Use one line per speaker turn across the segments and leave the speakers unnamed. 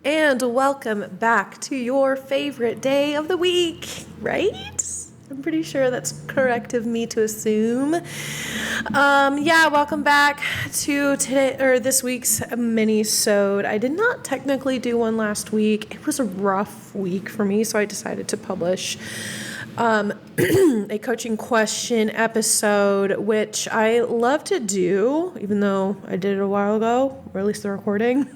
and welcome back to your favorite day of the week, right? I'm pretty sure that's correct of me to assume. Welcome back to today or this week's Minisode. I did not technically do one last week. It was a rough week for me, so I decided to publish a coaching question episode, which I love to do, even though I did it a while ago, or at least the recording.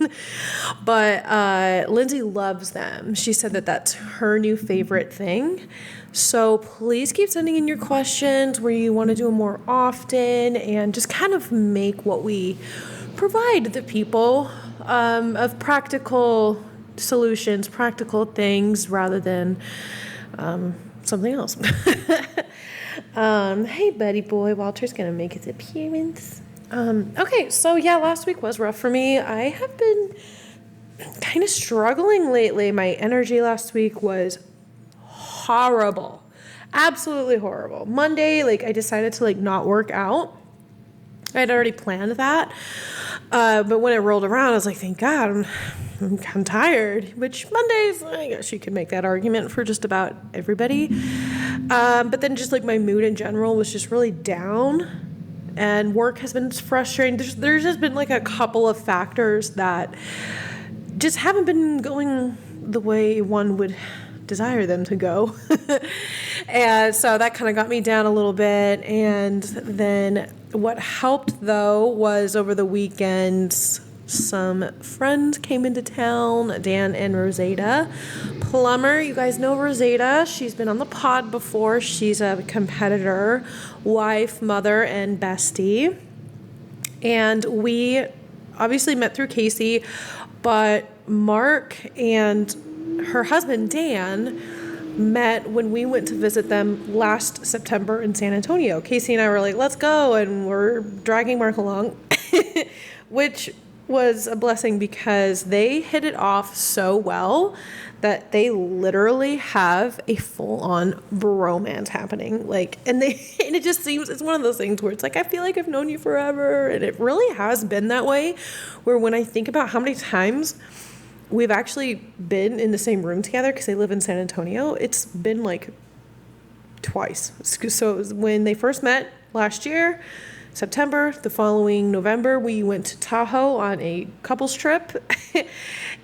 But Lindsay loves them. She said that that's her new favorite thing. So please keep sending in your questions where you want to do them more often and just kind of make what we provide the people of practical solutions, practical things rather than something else. Hey, buddy boy. Walter's going to make his appearance. Last week was rough for me. I have been kind of struggling lately. My energy last week was horrible. Absolutely horrible. Monday, I decided to not work out. I had already planned that. But when it rolled around, I was like, thank God, I'm tired. Which Mondays, I guess you could make that argument for just about everybody. But then just my mood in general was just really down. And work has been frustrating. There's just been a couple of factors that just haven't been going the way one would desire them to go. And so that kind of got me down a little bit. And then what helped though was over the weekend, some friends came into town, Dan and Rosetta Plummer. You guys know Rosetta. She's been on the pod before. She's a competitor, wife, mother, and bestie. And we obviously met through Casey, but Mark and her husband, Dan, met when we went to visit them last September in San Antonio. Casey and I were like, let's go, and we're dragging Mark along, which was a blessing because they hit it off so well that they literally have a full-on bromance happening. And it just seems, it's one of those things where it's I feel like I've known you forever, and it really has been that way, where when I think about how many times we've actually been in the same room together because they live in San Antonio, it's been twice. So it was when they first met last year, September. The following November, we went to Tahoe on a couples trip.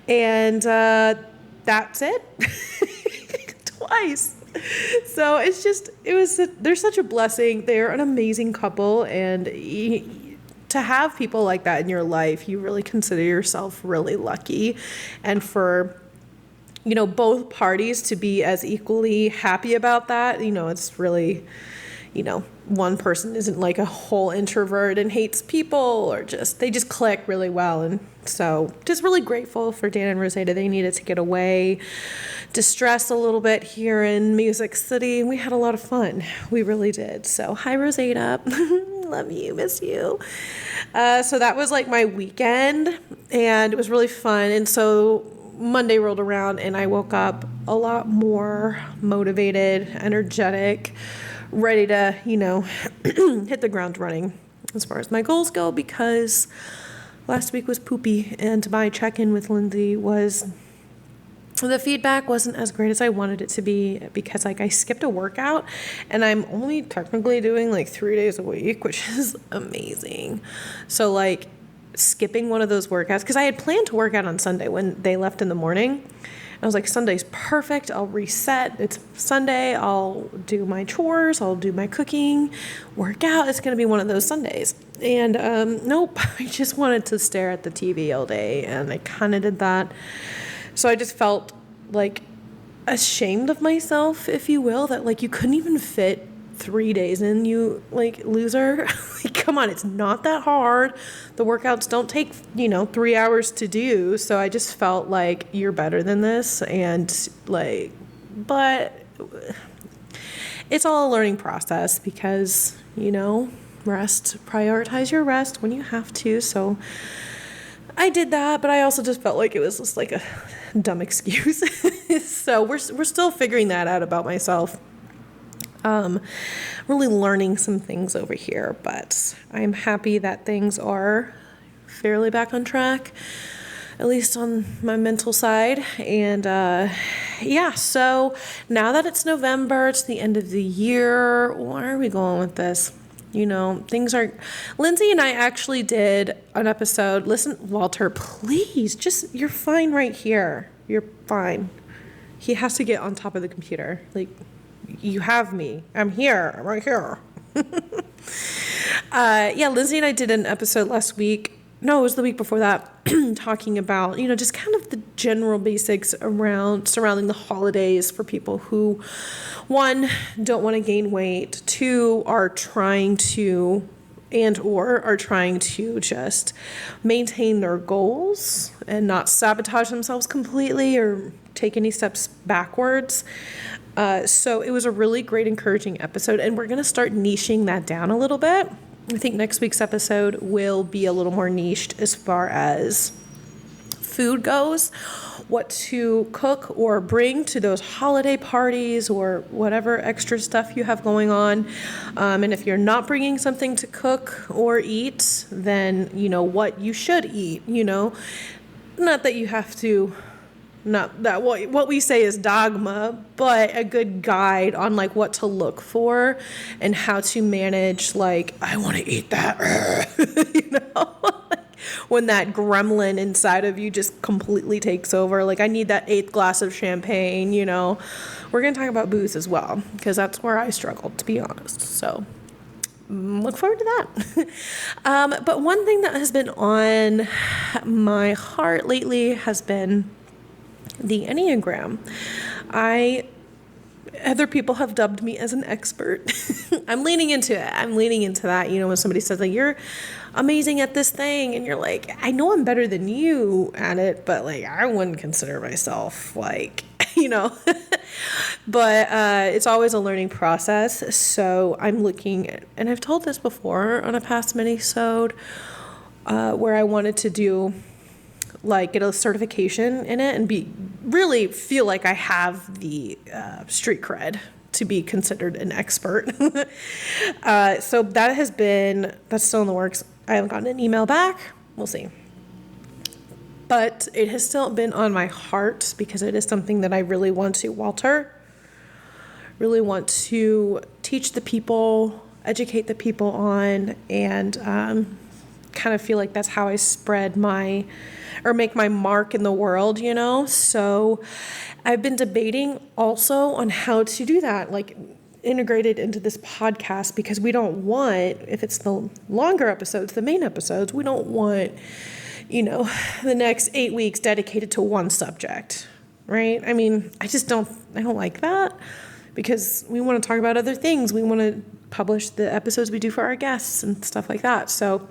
And that's it. Twice. So they're such a blessing. They're an amazing couple. And to have people like that in your life, you really consider yourself really lucky. And for, both parties to be as equally happy about that, it's really, one person isn't a whole introvert and hates people, or they just click really well. And so just really grateful for Dan and Rosetta. They needed to get away, distress a little bit here in Music City. We had a lot of fun. We really did. So hi, Rosetta. Love you, miss you. So that was my weekend, and it was really fun. And so Monday rolled around and I woke up a lot more motivated, energetic, ready to, hit the ground running as far as my goals go, because last week was poopy, and my check-in with Lindsay was, the feedback wasn't as great as I wanted it to be, because I skipped a workout, and I'm only technically doing 3 days a week, which is amazing. So skipping one of those workouts, because I had planned to work out on Sunday when they left in the morning. I was like, Sunday's perfect. I'll reset. It's Sunday. I'll do my chores. I'll do my cooking, work out. It's going to be one of those Sundays. And nope, I just wanted to stare at the TV all day, and I kind of did that. So I just felt ashamed of myself, if you will, that you couldn't even fit 3 days in, you loser. Come on, it's not that hard. The workouts don't take 3 hours to do. So I just felt you're better than this, and but it's all a learning process, because prioritize your rest when you have to. So I did that, but I also just felt it was just a dumb excuse. So we're still figuring that out about myself. Really learning some things over here, but I'm happy that things are fairly back on track. at least on my mental side. And yeah, so now that it's November, it's the end of the year. Where are we going with this? Things are... Lindsay and I actually did an episode. Listen, Walter, please, you're fine right here. You're fine. He has to get on top of the computer. Like, you have me. I'm here. I'm right here. Yeah, Lindsay and I did an episode last week. No, it was the week before that, talking about, just kind of the general basics surrounding the holidays for people who, one, don't want to gain weight, two, are trying to just maintain their goals and not sabotage themselves completely or take any steps backwards. So it was a really great, encouraging episode, and we're going to start niching that down a little bit. I think next week's episode will be a little more niched as far as food goes, what to cook or bring to those holiday parties or whatever extra stuff you have going on. And if you're not bringing something to cook or eat, then what you should eat, not that you have to... Not that what we say is dogma, but a good guide on what to look for and how to manage I want to eat that, when that gremlin inside of you just completely takes over. I need that 8th glass of champagne, We're going to talk about booze as well, because that's where I struggled, to be honest. So look forward to that. But one thing that has been on my heart lately has been the Enneagram. Other people have dubbed me as an expert. I'm leaning into it. That, when somebody says you're amazing at this thing, and you're like, I know I'm better than you at it, but I wouldn't consider myself but it's always a learning process. So I'm looking at, and I've told this before on a past Minisode, where I wanted to do get a certification in it and really feel like I have the street cred to be considered an expert. So that's still in the works. I haven't gotten an email back. We'll see. But it has still been on my heart because it is something that I really want to, really want to teach the people, educate the people on, and kind of feel like that's how I make my mark in the world, So I've been debating also on how to do that, integrated into this podcast, because we don't want, if it's the longer episodes, the main episodes, we don't want, the next 8 weeks dedicated to one subject, right? I mean, I don't like that, because we want to talk about other things. We want to publish the episodes we do for our guests and stuff like that. So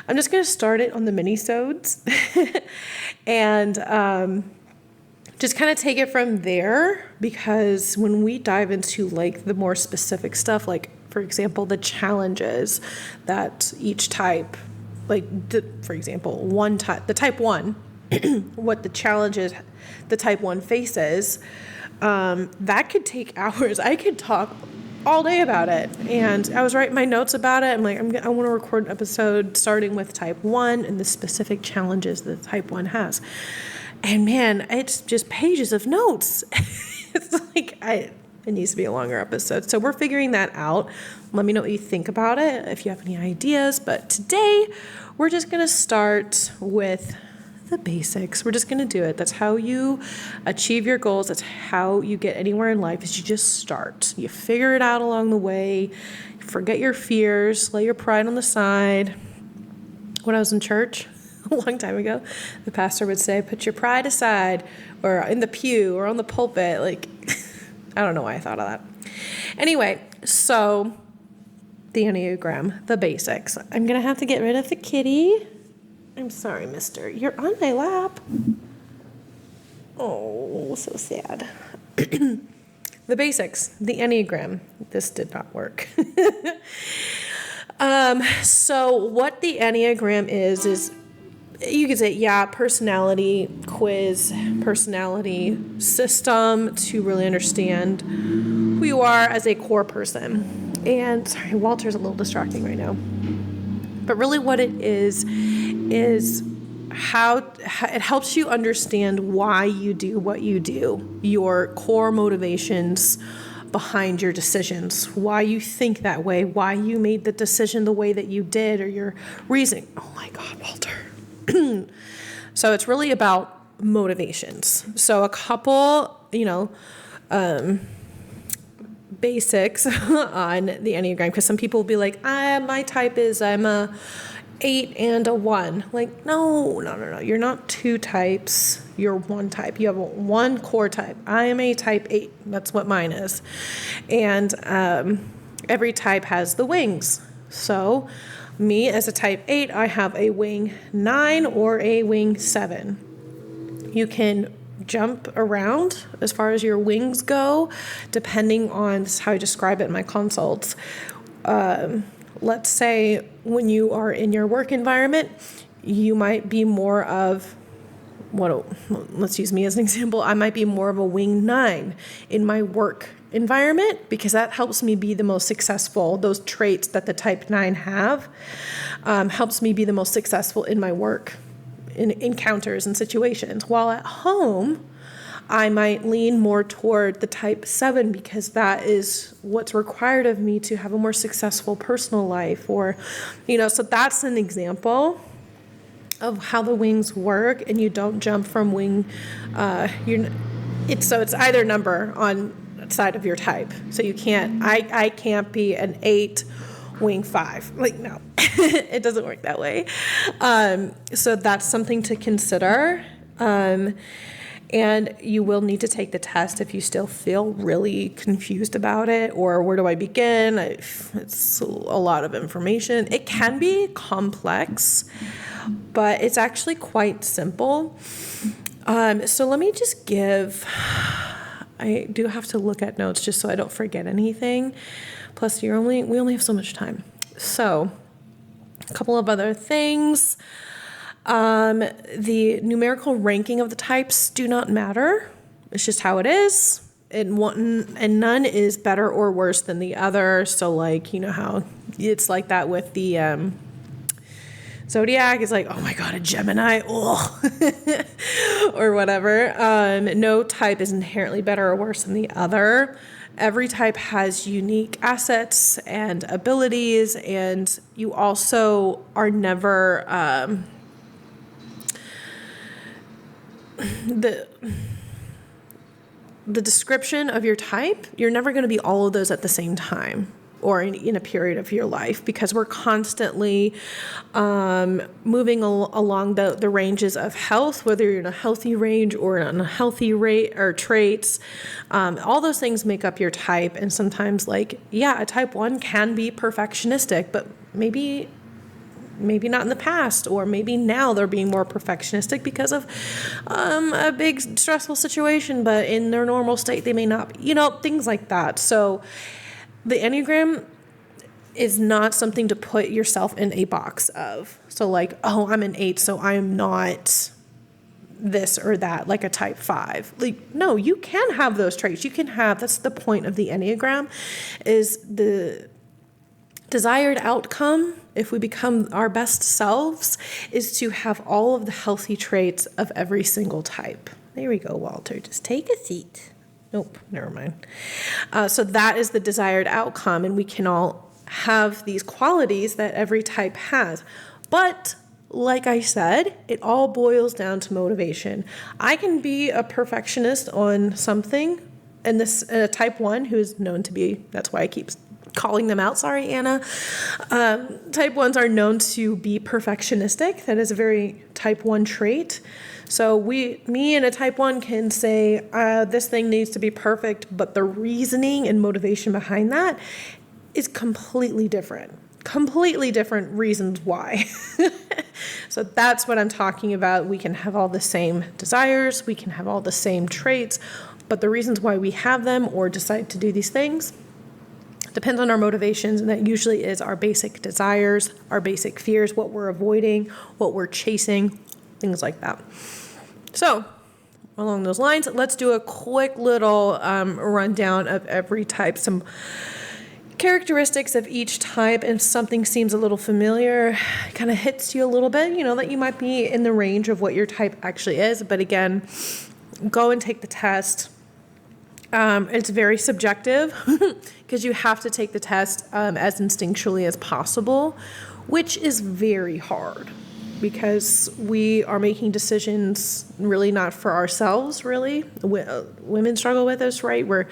I'm just going to start it on the minisodes and just kind of take it from there, because when we dive into the more specific stuff, for example, the challenges that each type, for example, the type 1, what the challenges the type 1 faces, that could take hours. I could talk all day about it. And I was writing my notes about it. I'm I want to record an episode starting with type 1 and the specific challenges that type 1 has. And man, it's just pages of notes. It's it needs to be a longer episode. So we're figuring that out. Let me know what you think about it, if you have any ideas. But today, we're just going to start with the basics. We're just going to do it. That's how you achieve your goals. That's how you get anywhere in life, is you just start. You figure it out along the way. Forget your fears. Lay your pride on the side. When I was in church a long time ago, the pastor would say, put your pride aside, or in the pew or on the pulpit. I don't know why I thought of that. Anyway, so the Enneagram, the basics. I'm going to have to get rid of the kitty. I'm sorry, mister. You're on my lap. Oh, so sad. The basics, the Enneagram. This did not work. So what the Enneagram is you could say, personality quiz, personality system to really understand who you are as a core person. And sorry, Walter's a little distracting right now. But really what it is it helps you understand why you do what you do, your core motivations behind your decisions, why you think that way, why you made the decision the way that you did, or your reasoning. Oh my God, Walter. So it's really about motivations. So a couple, basics on the Enneagram, because some people will be like, my type is I'm a 8 and a 1. Like, no. You're not 2 types. You're 1 type. You have one core type. I am a type 8. That's what mine is. And every type has the wings. So me as a type 8, I have a wing 9 or a wing 7. You can jump around as far as your wings go, depending on, this is how I describe it in my consults. Let's say when you are in your work environment, you might be more of, let's use me as an example. I might be more of a wing 9 in my work environment, because that helps me be the most successful. Those traits that the type 9 have helps me be the most successful in my work, in encounters and situations. While at home, I might lean more toward the type 7, because that is what's required of me to have a more successful personal life, or, so that's an example of how the wings work. And you don't jump from wing, it's either number on side of your type. So you can't, I can't be an 8 wing 5. Like, no, it doesn't work that way. So that's something to consider. And you will need to take the test if you still feel really confused about it, or where do I begin? It's a lot of information. It can be complex, but it's actually quite simple. So let me just I do have to look at notes just so I don't forget anything. Plus, we only have so much time. So a couple of other things. The numerical ranking of the types do not matter. It's just how it is. And none is better or worse than the other. So, like, how it's like that with the zodiac. It's like, oh my God, a Gemini, or whatever. No type is inherently better or worse than the other. Every type has unique assets and abilities, and you also are never the description of your type, you're never going to be all of those at the same time or in a period of your life, because we're constantly moving along the ranges of health, whether you're in a healthy range or an unhealthy rate or traits. All those things make up your type. And sometimes, a type 1 can be perfectionistic, but maybe not in the past, or maybe now they're being more perfectionistic because of a big stressful situation, but in their normal state they may not be, things like that. So the Enneagram is not something to put yourself in a box of. So I'm an 8, so I'm not this or that, like a type 5. No, you can have those traits. That's the point of the Enneagram, is the desired outcome, if we become our best selves, is to have all of the healthy traits of every single type. There we go, Walter. Just take a seat. Nope, never mind. So that is the desired outcome, and we can all have these qualities that every type has. But like I said, it all boils down to motivation. I can be a perfectionist on something, and a type 1 who's known to be, that's why I keep calling them out. Sorry, Anna. Type 1s are known to be perfectionistic. That is a very type 1 trait. So me and a type 1 can say, this thing needs to be perfect, but the reasoning and motivation behind that is completely different reasons why. So that's what I'm talking about. We can have all the same desires. We can have all the same traits, but the reasons why we have them or decide to do these things depends on our motivations, and that usually is our basic desires, our basic fears, what we're avoiding, what we're chasing, things like that. So along those lines, let's do a quick little rundown of every type. Some characteristics of each type, and something seems a little familiar, kind of hits you a little bit, that you might be in the range of what your type actually is. But again, go and take the test. It's very subjective because you have to take the test as instinctually as possible, which is very hard because we are making decisions really not for ourselves, really. Women struggle with this, right? We're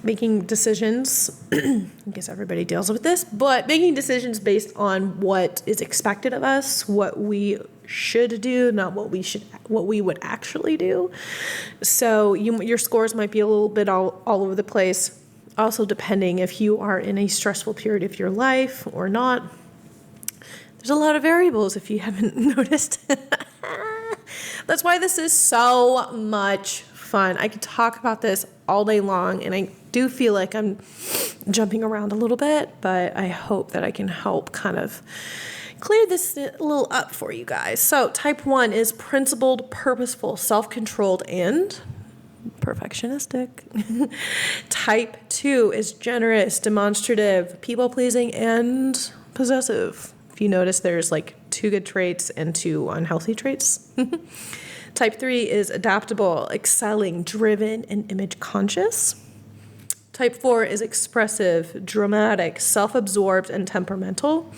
making decisions, I guess everybody deals with this, but making decisions based on what is expected of us, what we should do, not what we would actually do. So your scores might be a little bit all over the place. Also, depending if you are in a stressful period of your life or not. There's a lot of variables if you haven't noticed. That's why this is so much fun. I could talk about this all day long, and I do feel like I'm jumping around a little bit, but I hope that I can help kind of clear this a little up for you guys. So type 1 is principled, purposeful, self-controlled, and perfectionistic. Type 2 is generous, demonstrative, people-pleasing, and possessive. If you notice, there's like 2 good traits and 2 unhealthy traits. Type 3 is adaptable, excelling, driven, and image conscious. Type 4 is expressive, dramatic, self-absorbed, and temperamental.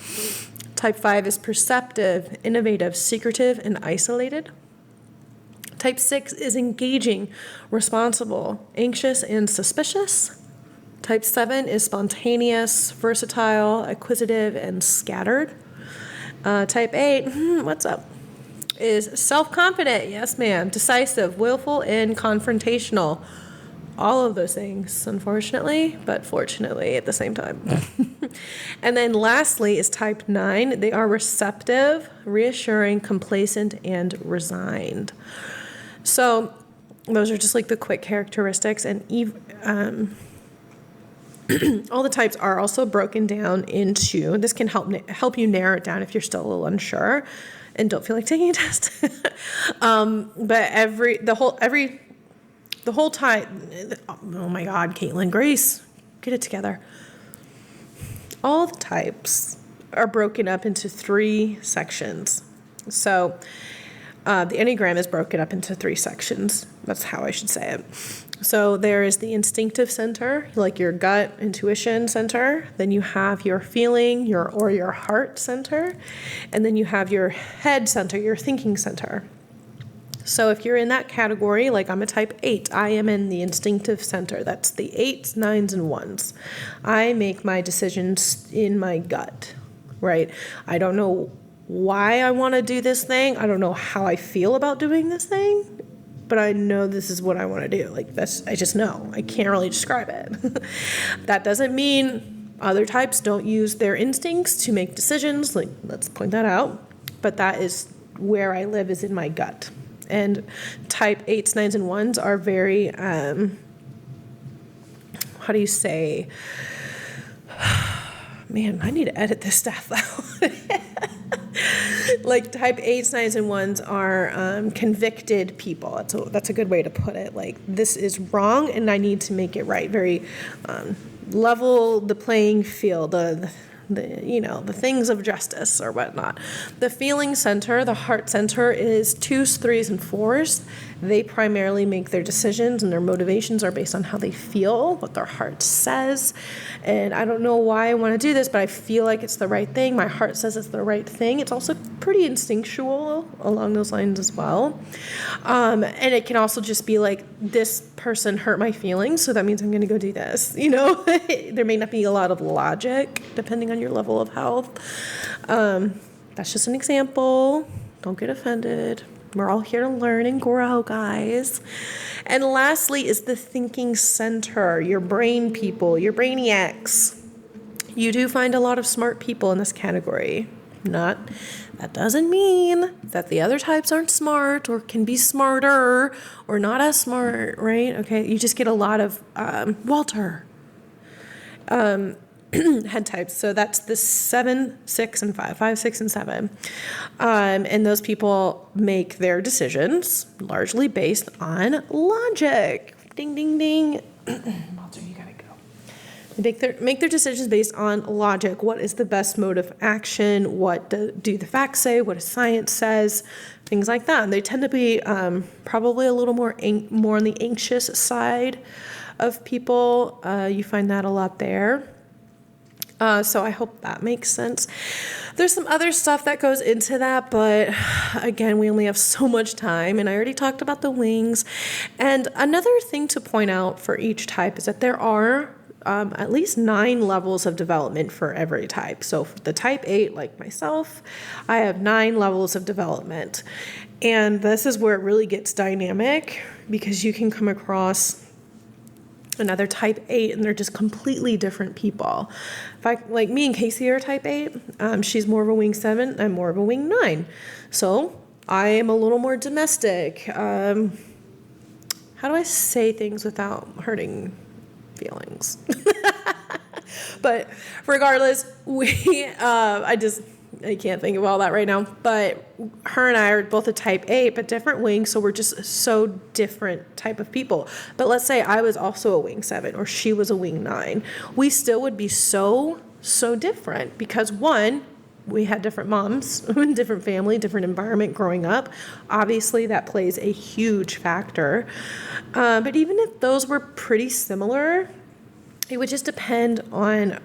Type 5 is perceptive, innovative, secretive, and isolated. Type 6 is engaging, responsible, anxious, and suspicious. Type 7 is spontaneous, versatile, acquisitive, and scattered. Type 8, what's up, is self-confident, yes ma'am, decisive, willful, and confrontational. All of those things, unfortunately, but fortunately at the same time. And then lastly is type 9. They are receptive, reassuring, complacent, and resigned. So those are just like the quick characteristics. And all the types are also broken down into, this can help you narrow it down if you're still a little unsure and don't feel like taking a test. But the whole type, oh my God, KateLynn, Grace, get it together. All the types are broken up into 3 sections. So the Enneagram is broken up into 3 sections. That's how I should say it. So there is the instinctive center, like your gut intuition center. Then you have your feeling, your heart center. And then you have your head center, your thinking center. So if you're in that category, like I'm a type 8, I am in the instinctive center. That's the 8s, 9s, and 1s. I make my decisions in my gut, right? I don't know why I want to do this thing. I don't know how I feel about doing this thing, but I know this is what I want to do. Like I just know. I can't really describe it. That doesn't mean other types don't use their instincts to make decisions. Like, let's point that out. But that is where I live, is in my gut. And type 8s, 9s, and 1s are very, how do you say, man, I need to edit this stuff out. Like type 8s, 9s, and 1s are convicted people. That's a good way to put it. Like, this is wrong and I need to make it right. Very level the playing field, the things of justice or whatnot. The feeling center, the heart center, is 2s, 3s, and 4s. They primarily make their decisions and their motivations are based on how they feel, what their heart says. And I don't know why I want to do this, but I feel like it's the right thing. My heart says it's the right thing. It's also pretty instinctual along those lines as well. And it can also just be like, this person hurt my feelings, so that means I'm going to go do this. There may not be a lot of logic depending on your level of health. That's just an example. Don't get offended. We're all here to learn and grow, guys. And lastly is the thinking center, your brain people, your brainiacs. You do find a lot of smart people in this category. That doesn't mean that the other types aren't smart or can be smarter or not as smart, right? Okay, you just get a lot of Walter head types. So that's the 7, 6, and 5. 5, 6, and 7. And those people make their decisions largely based on logic. Ding, ding, ding. Walter, you gotta go. Make their decisions based on logic. What is the best mode of action? What do the facts say? What does science says? Things like that. And they tend to be probably a little more on the anxious side of people. You find that a lot there. So I hope that makes sense. There's some other stuff that goes into that, but again, we only have so much time, and I already talked about the wings. And another thing to point out for each type is that there are at least 9 levels of development for every type. So for the type 8, like myself, I have 9 levels of development. And this is where it really gets dynamic, because you can come across another type 8 and they're just completely different people. In fact, like me and Casey are type 8. She's more of a wing 7, I'm more of a wing 9. So I am a little more domestic. How do I say things without hurting feelings? But regardless, I can't think of all that right now, but her and I are both a type 8, but different wings, so we're just so different type of people. But let's say I was also a wing 7 or she was a wing 9. We still would be so different, because one, we had different moms, different family, different environment growing up. Obviously, that plays a huge factor. But even if those were pretty similar, it would just depend on,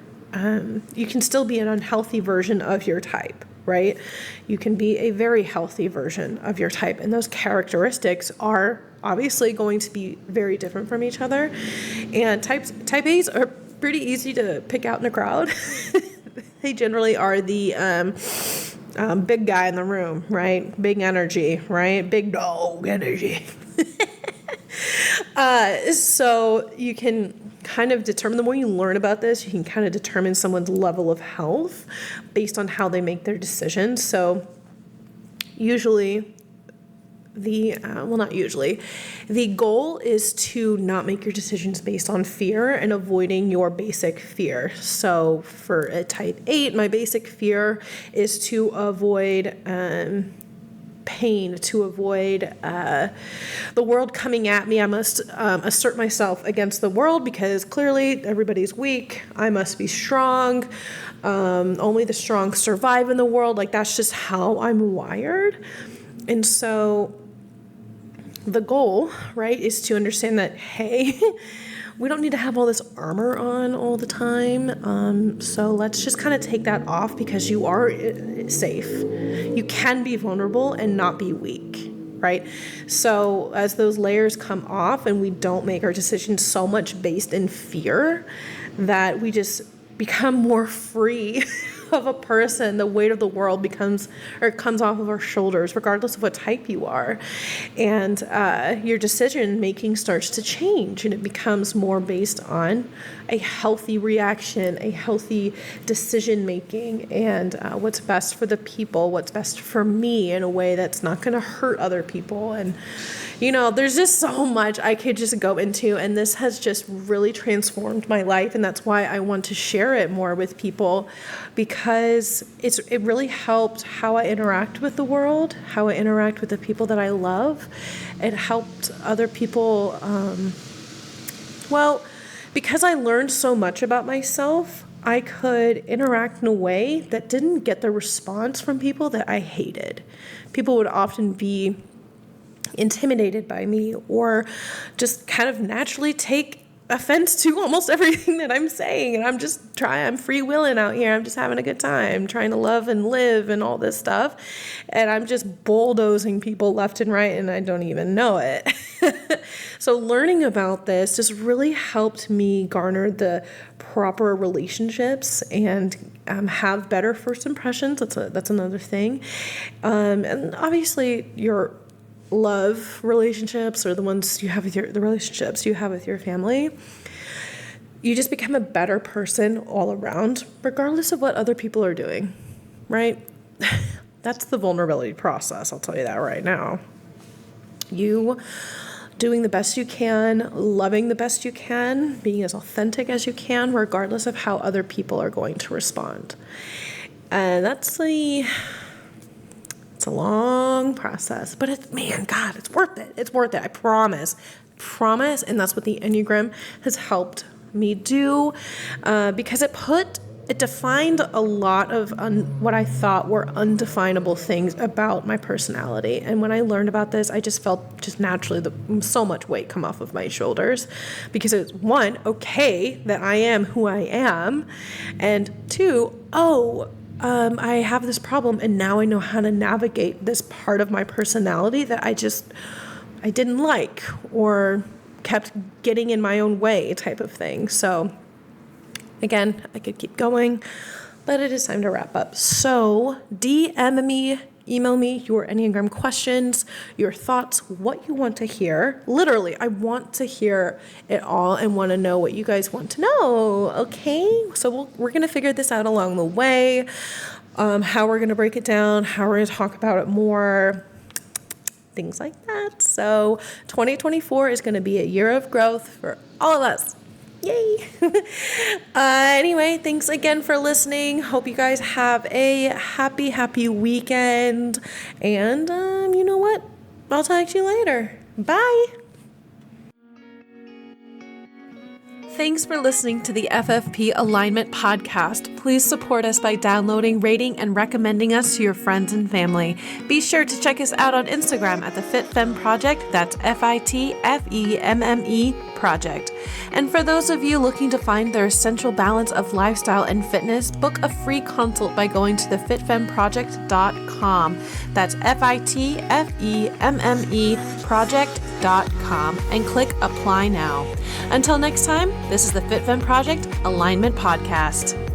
you can still be an unhealthy version of your type, right? You can be a very healthy version of your type, and those characteristics are obviously going to be very different from each other. And type 8s are pretty easy to pick out in a crowd. They generally are the big guy in the room, right? Big energy, right? Big dog energy. So you can kind of determine, the more you learn about this, you can kind of determine someone's level of health based on how they make their decisions. So usually the goal is to not make your decisions based on fear and avoiding your basic fear. So for a type 8, my basic fear is to avoid pain, to avoid the world coming at me. I must assert myself against the world, because clearly everybody's weak. I must be strong. Only the strong survive in the world. Like, that's just how I'm wired. And so the goal, right, is to understand that, hey, we don't need to have all this armor on all the time. So let's just kind of take that off, because you are safe. You can be vulnerable and not be weak, right? So as those layers come off and we don't make our decisions so much based in fear, that we just become more free of a person, the weight of the world comes off of our shoulders, regardless of what type you are. And your decision making starts to change, and it becomes more based on a healthy reaction, a healthy decision making, and what's best for the people, what's best for me in a way that's not going to hurt other people. And there's just so much I could just go into, and this has just really transformed my life, and that's why I want to share it more with people, because it really helped how I interact with the world, how I interact with the people that I love. It helped other people, because I learned so much about myself, I could interact in a way that didn't get the response from people that I hated. People would often be intimidated by me, or just kind of naturally take offense to almost everything that I'm saying. And I'm free willing out here. I'm just having a good time, trying to love and live and all this stuff. And I'm just bulldozing people left and right, and I don't even know it. So learning about this just really helped me garner the proper relationships and have better first impressions. That's another thing. And obviously your love relationships, or the ones you have with the relationships you have with your family, you just become a better person all around, regardless of what other people are doing, right? That's the vulnerability process, I'll tell you that right now. You doing the best you can, loving the best you can, being as authentic as you can, regardless of how other people are going to respond. And it's a long process, but it's worth it. It's worth it. I promise. And that's what the Enneagram has helped me do, because it defined a lot of what I thought were undefinable things about my personality. And when I learned about this, I just felt just naturally so much weight come off of my shoulders, because it's one, okay, that I am who I am, and two, I have this problem, and now I know how to navigate this part of my personality that I didn't like or kept getting in my own way type of thing. So again, I could keep going, but it is time to wrap up. So DM me, email me your Enneagram questions, your thoughts, what you want to hear. Literally, I want to hear it all and want to know what you guys want to know. Okay, so we're going to figure this out along the way, how we're going to break it down, how we're going to talk about it more, things like that. So 2024 is going to be a year of growth for all of us. Yay. Anyway, thanks again for listening. Hope you guys have a happy weekend. And you know what? I'll talk to you later. Bye. Thanks for listening to the FFP Alignment Podcast. Please support us by downloading, rating, and recommending us to your friends and family. Be sure to check us out on Instagram at the FitFemme Project. That's FITFEMME Project. And for those of you looking to find their essential balance of lifestyle and fitness, book a free consult by going to thefitfemmeproject.com. That's FITFEMME Project.com and click Apply Now. Until next time, this is the FitFemme Project Alignment Podcast.